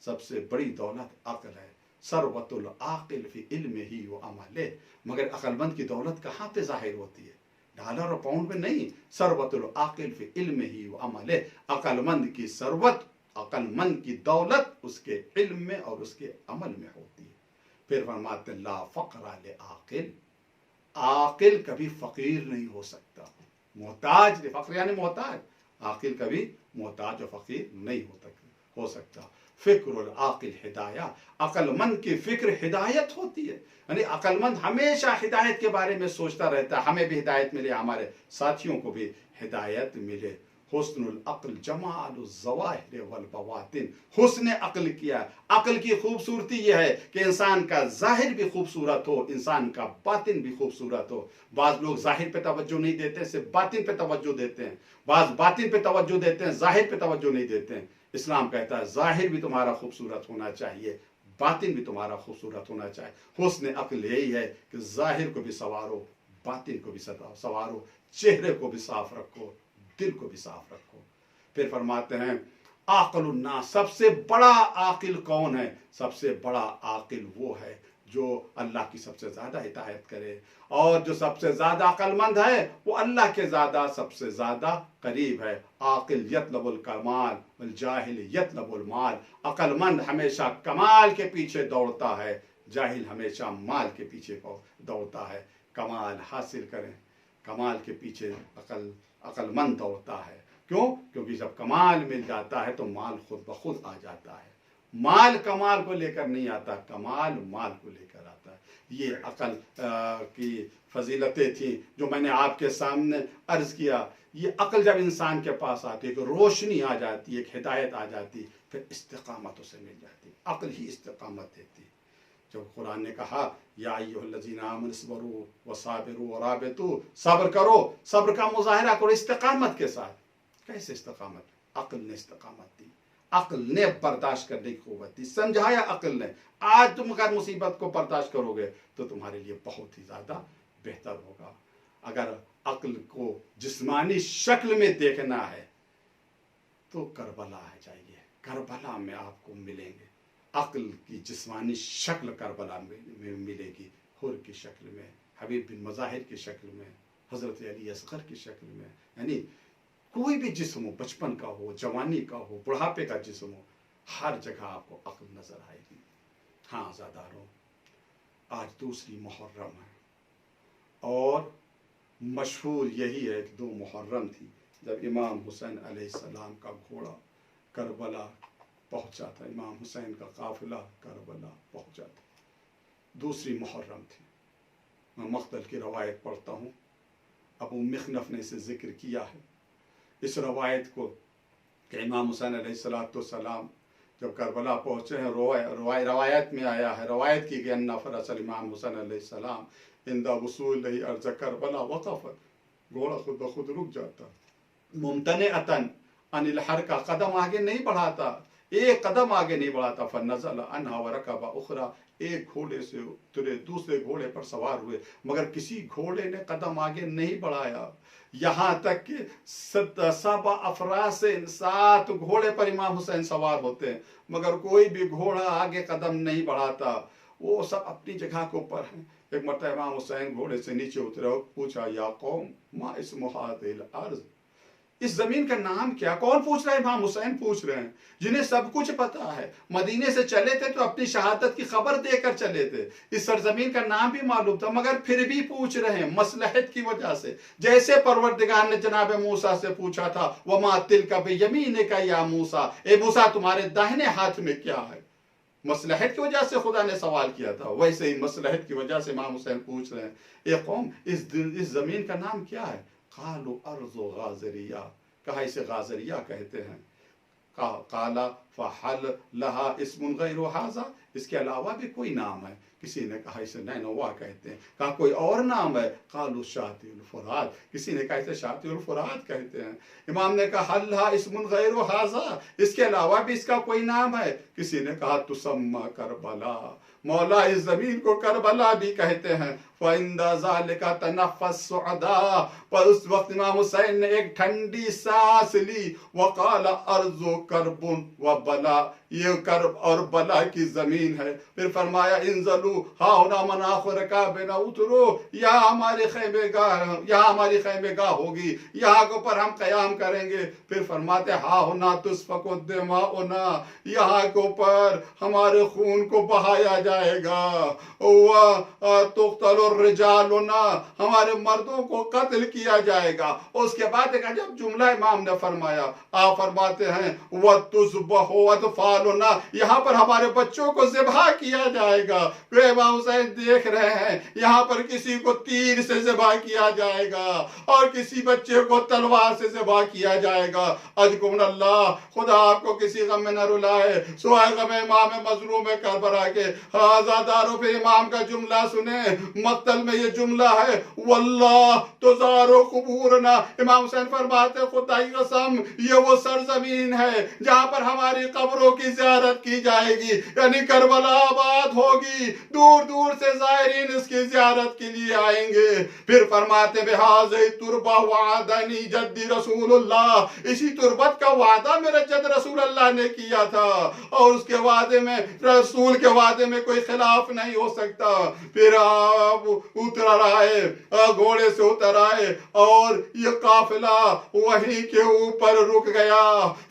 सबसे बड़ी दौलत अक्ल है। सरवतुल आकिल फी इल्मिही व अमले, मगर अक्लमंद की दौलत कहाँ पे जाहिर होती है? डॉलर और पाउंड में नहीं। सरवतुल आकिल फी इल्मिही व अमले, अक्लमंद की सरवत, अक्लमंद की दौलत उसके इल्म में और उसके अमल में होती है। फिर फरमाते ला फ़क़्र ले आकिल, आकिल कभी फकीर नहीं हो सकता। मोहताज, फ़क़्र यानी मोहताज, आकिल कभी मोहताज और फकीर नहीं हो सकता। फ़िक्रुल आकिल हिदाया, अक्लमंद की फ़िक्र हिदायत होती है, यानी अक्लमंद हमेशा हिदायत के बारे में सोचता रहता है, हमें भी हिदायत मिले, हमारे साथियों को भी हिदायत मिले। हुस्नुल अक्ल जमालुल ज़वाहिर वल बवातिन, हुस्न अक्ल किया। अक्ल की खूबसूरती यह है कि इंसान का ज़ाहिर भी खूबसूरत हो, इंसान का बातिन भी खूबसूरत हो। बाज़ लोग ज़ाहिर पे तवज्जो नहीं देते, सिर्फ बातिन पे तवज्जो देते हैं। बाज़ बातिन पे तवज्जो देते हैं, ज़ाहिर पे तवज्जो नहीं देते हैं। इस्लाम कहता है ज़ाहिर भी तुम्हारा खूबसूरत होना चाहिए, बातिन भी तुम्हारा खूबसूरत होना चाहिए। हुस्न अक्ल यही है कि ज़ाहिर को भी संवारो, बातिन को भी संवारो, चेहरे को भी साफ रखो, दिल को भी साफ रखो। फिर फरमाते हैं आक़िलुन्नास, सबसे बड़ा आकिल कौन है? सबसे बड़ा आकिल वो है जो अल्लाह की सबसे ज्यादा हिदायत करे, और जो सबसे ज्यादा अक्लमंद है वो अल्लाह के ज्यादा सबसे ज्यादा करीब है। आकिल यतलबुल कमाल वल जाहिल यतलबुल माल, अक्लमंद हमेशा कमाल के पीछे दौड़ता है, जाहिल हमेशा माल के पीछे दौड़ता है। कमाल हासिल करें, कमाल के पीछे अक्लमंद दौड़ता है। क्यों? क्योंकि जब कमाल मिल जाता है तो माल खुद ब खुद आ जाता है। माल कमाल को लेकर नहीं आता, कमाल माल को लेकर आता है। ये अकल की फजीलतें थी जो मैंने आपके सामने अर्ज किया। ये अकल जब इंसान के पास आती है, एक रोशनी आ जाती है, एक हिदायत आ जाती, फिर इस्तिकामत उसे मिल जाती। अकल ही इस्तिकामत देती। जब कुरान ने कहा या अय्युहल्लज़ीना आमनु सब्रू वसाबिरू वराबितू, सब्र करो, सब्र का मुजाहिरा करो इस्तिकामत के साथ। कैसे इस्तिकामत? अक्ल ने इस्तिकामत दी, अक्ल ने बर्दाश्त करने की कुव्वत दी, समझाया अक्ल ने। आज तुम अगर मुसीबत को बर्दाश्त करोगे तो तुम्हारे लिए बहुत ही ज्यादा बेहतर होगा। अगर अक्ल को जिस्मानी शक्ल में देखना है तो करबला आ जाइए, करबला में आपको मिलेंगे। अक्ल की जिस्मानी शक्ल करबला में मिलेगी, हुर की शक्ल में, हबीब बिन मज़ाहिर की शक्ल में, हज़रत अली असग़र की शक्ल में। यानी कोई भी जिस्म हो, बचपन का हो, जवानी का हो, बुढ़ापे का जिस्म हो, हर जगह आपको अक्ल नजर आएगी। हाँ आज़ादारों, आज दूसरी मुहर्रम है और मशहूर यही है कि 2 मुहर्रम थी जब इमाम हुसैन अलैहिस्सलाम का घोड़ा करबला पहुंचा था, इमाम हुसैन का काफिला करबला पहुंचा था। दूसरी मुहर्रम थी। मैं मख्तल की रवायत पढ़ता हूँ, अबू मिखनफ ने इसे जिक्र किया है इस रवायत को कि इमाम हुसैन अलैहिस्सलाम जब करबला पहुँचे हैं, रवायत में आया है, रवायत की गई अन्ना फरसल इमाम हुसैन अलैहिस्सलाम इंदा वसूल अर्ज़ करबला वक़फ़त, घोड़ा खुद ब खुद रुक जाता, मुमतने अतन अनिल हर का कदम आगे नहीं बढ़ाता, एक कदम आगे नहीं बढ़ाता। फनज़ल अन्हा व रकब उखरा, एक घोड़े से उतरे, दूसरे घोड़े पर सवार हुए, मगर किसी घोड़े ने कदम आगे नहीं बढ़ाया। यहाँ तक कि 7 अफराद से 7 घोड़े पर इमाम हुसैन सवार होते हैं, मगर कोई भी घोड़ा आगे कदम नहीं बढ़ाता, वो सब अपनी जगह के ऊपर हैं। एक मरतबा इमाम हुसैन घोड़े से नीचे उतरे और पूछा या कौम मा इस्मु हाज़िल अर्ज़, इस जमीन का नाम क्या? कौन पूछ रहा है? इमाम हुसैन पूछ रहे हैं, जिन्हें सब कुछ पता है। मदीने से चले थे तो अपनी शहादत की खबर देकर चले थे, इस सरजमीन का नाम भी मालूम था, मगर फिर भी पूछ रहे हैं मसलहत की वजह से। जैसे परवरदिगार ने जनाब मूसा से पूछा था वमा तिलका बियमीन का या मूसा, ए मूसा तुम्हारे दाहिने हाथ में क्या है? मसलहत की वजह से खुदा ने सवाल किया था, वैसे ही मसलहत की वजह से इमाम हुसैन पूछ रहे हैं, ए कौम इस जमीन का नाम क्या है? कालो अर्ज़ो गाज़रिया, कहा इसे गाज़रिया कहते हैं। काला फ़हल लहा इस्मुन गैरु हाज़ा, इसके अलावा भी कोई नाम है? किसी ने कहा इसे नैनवा कहते हैं। कहा कोई और नाम है? कालू शातिउल फुरात, किसी ने कहा इसे शातिउल फुरात कहते हैं। इमाम ने कहा हल लहा इस्मुन गैरु हाज़ा, इसके अलावा भी इसका कोई नाम है? किसी ने कहा तुसम्मा करबला, मौला इस जमीन को करबला भी कहते हैं। फ़इंदा ज़ालिका तनफ़्फ़स सुअदा, पर उस वक्त इमाम हुसैन ने एक ठंडी सांस ली। वक़ाल अर्ज़ु करबुन व बला, ये कर्ब और बला की जमीन है। फिर फरमाया इंजलू हाउना मनाखुर का बिना उतरो, यहाँ हमारी खैमेगाह, यहाँ हमारी खैमेगाह होगी, यहाँ के ऊपर हम क़याम करेंगे। फिर फरमाते हाउना तुस्फकु दिमाउना, यहाँ के ऊपर हमारे खून को बहाया जाएगा। व तुक़तलु रिजालुना, हमारे मर्दों को कत्ल किया जाएगा। उसके बाद एक अजब जुमला इमाम ने फरमाया, आप फरमाते हैं व तुज़बहु अतफ़ालुना, यहाँ पर हमारे बच्चों को ज़िबहा किया जाएगा। वे इमाम हुसैन देख रहे हैं यहाँ पर किसी को तीर से ज़िबा किया जाएगा और किसी बच्चे को तलवार से ज़िबा किया जाएगा। अज़कुम अल्लाह, खुदा आपको किसी गम में न रुलाए। सुआ गम इमाम मजलूम करबला के आज़ादारों पे इमाम का जुमला सुने। मक्तल में ये जुमला है, वल्लाह तुज़ारो कुबूरना। इमाम हुसैन फरमाते खुदा की कसम, ये वो सरजमीन है जहाँ पर हमारी कब्रों की ज़ियारत की जाएगी, यानी करबला आबाद होगी, दूर दूर से ज़ायरीन इसकी ज़ियारत के लिए आएंगे। फिर फरमाते बिहाज़े तुरबा वादनी जद्दी रसूलुल्लाह, इसी तुरबत का वादा मेरे जद रसूल अल्लाह ने किया था और उसके वादे में, रसूल के वादे में कोई खिलाफ नहीं हो सकता। फिर आप उतर आए, घोड़े से उतर आए और ये काफिला वहीं के ऊपर रुक गया।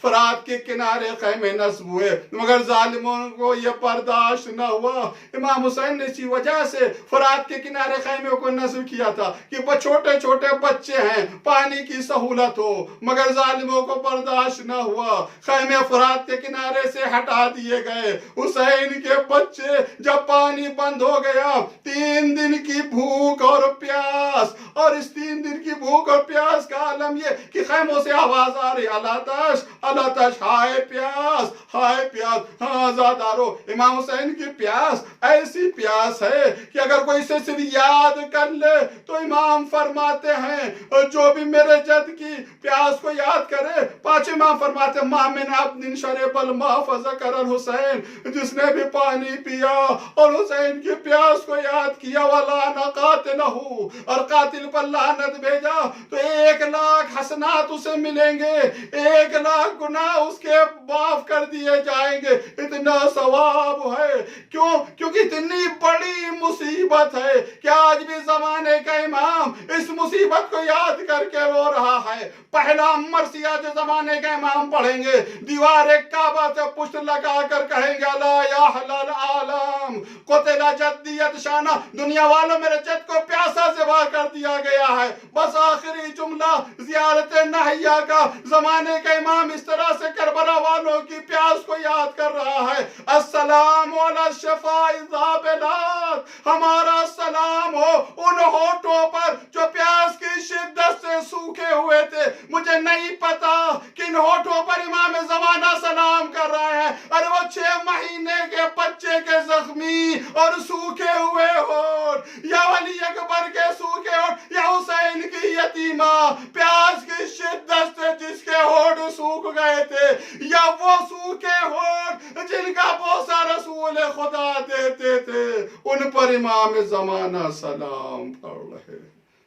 फरात के किनारे खैमे नस्ब हुए, मगर जालिमों को यह बर्दाश्त न हुआ। इमाम हुसैन ने इसी वजह से फरात के किनारे खैमे को नस्ब किया था कि छोटे छोटे बच्चे हैं, पानी की सहूलत हो, मगर जालिमों को बर्दाश्त न हुआ। खैमे फरात के किनारे से हटा दिए गए। हुसैन के बच्चे जब पानी बंद हो गया, 3 दिन की भूख और प्यास, और इस 3 दिन की भूख और प्यास का आलम ये कि खैमों से आवाज आ रही, अलातश अलातश, हाय प्यास हाय प्यास। हाँ ज़ादारो, इमाम हुसैन की प्यास ऐसी प्यास है कि अगर कोई इसे सिर्फ याद कर ले तो इमाम फरमाते हैं जो भी मेरे जद की प्यास को याद करे, 5 इमाम फरमाते मामिन अब्दिन शरबल मा फज़करल हुसैन, जिसने भी पानी पिया और हुसैन की प्यास को याद किया, वला न कातिलहू, और कातिल पर लानत भेजा, तो 1 लाख हसनात उसे मिलेंगे, 1 लाख गुनाह उसके माफ कर दिए जाएंगे। इतना सवाब है। क्यों? क्योंकि इतनी बड़ी मुसीबत है कि आज भी जमाने का इमाम इस मुसीबत को याद करके रो रहा है। पहला मरसिया जो जमाने का इमाम पढ़ेंगे, दीवार काबा से पुष्ट लगा कर कहेंगे, अला या हलल आलम कुतिला जद्दियत शाना, दुनिया वालों मेरे जद को प्यासा ज़िबा कर दिया गया है। बस आखिरी जुमला ज़ियारत नहिया का, जमाने का इमाम इस तरह से करबला वालों की प्यास को याद कर रहा है। अस्सलाम अला शफाई ज़ाबिलात, हमारा सलाम हो उन होठों पर जो प्यास की शिद्दत से सूखे हुए थे। मुझे नहीं पता किन होठों पर इमाम ज़माना सलाम कर रहे हैं। अरे वो 6 महीने के बच्चे के जख्मी और सूखे हुए होठ, या वली अकबर के सूखे होठ, या हुसैन की यतीमा प्यास की शिद्दत से जिसके होठ सूख गए थे, या वो सूखे होठ जिनका बोसा रसूल खुदा देते थे, उन पर इमाम ज़माना सलाम पढ़ रहे।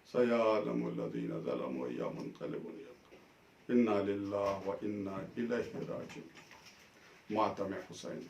सयालमुल लज़ीना ज़लमू या मुनक़लिबून, इन्ना लिल्लाहि व इन्ना इलैहि राजिऊन। मातम हुसैन।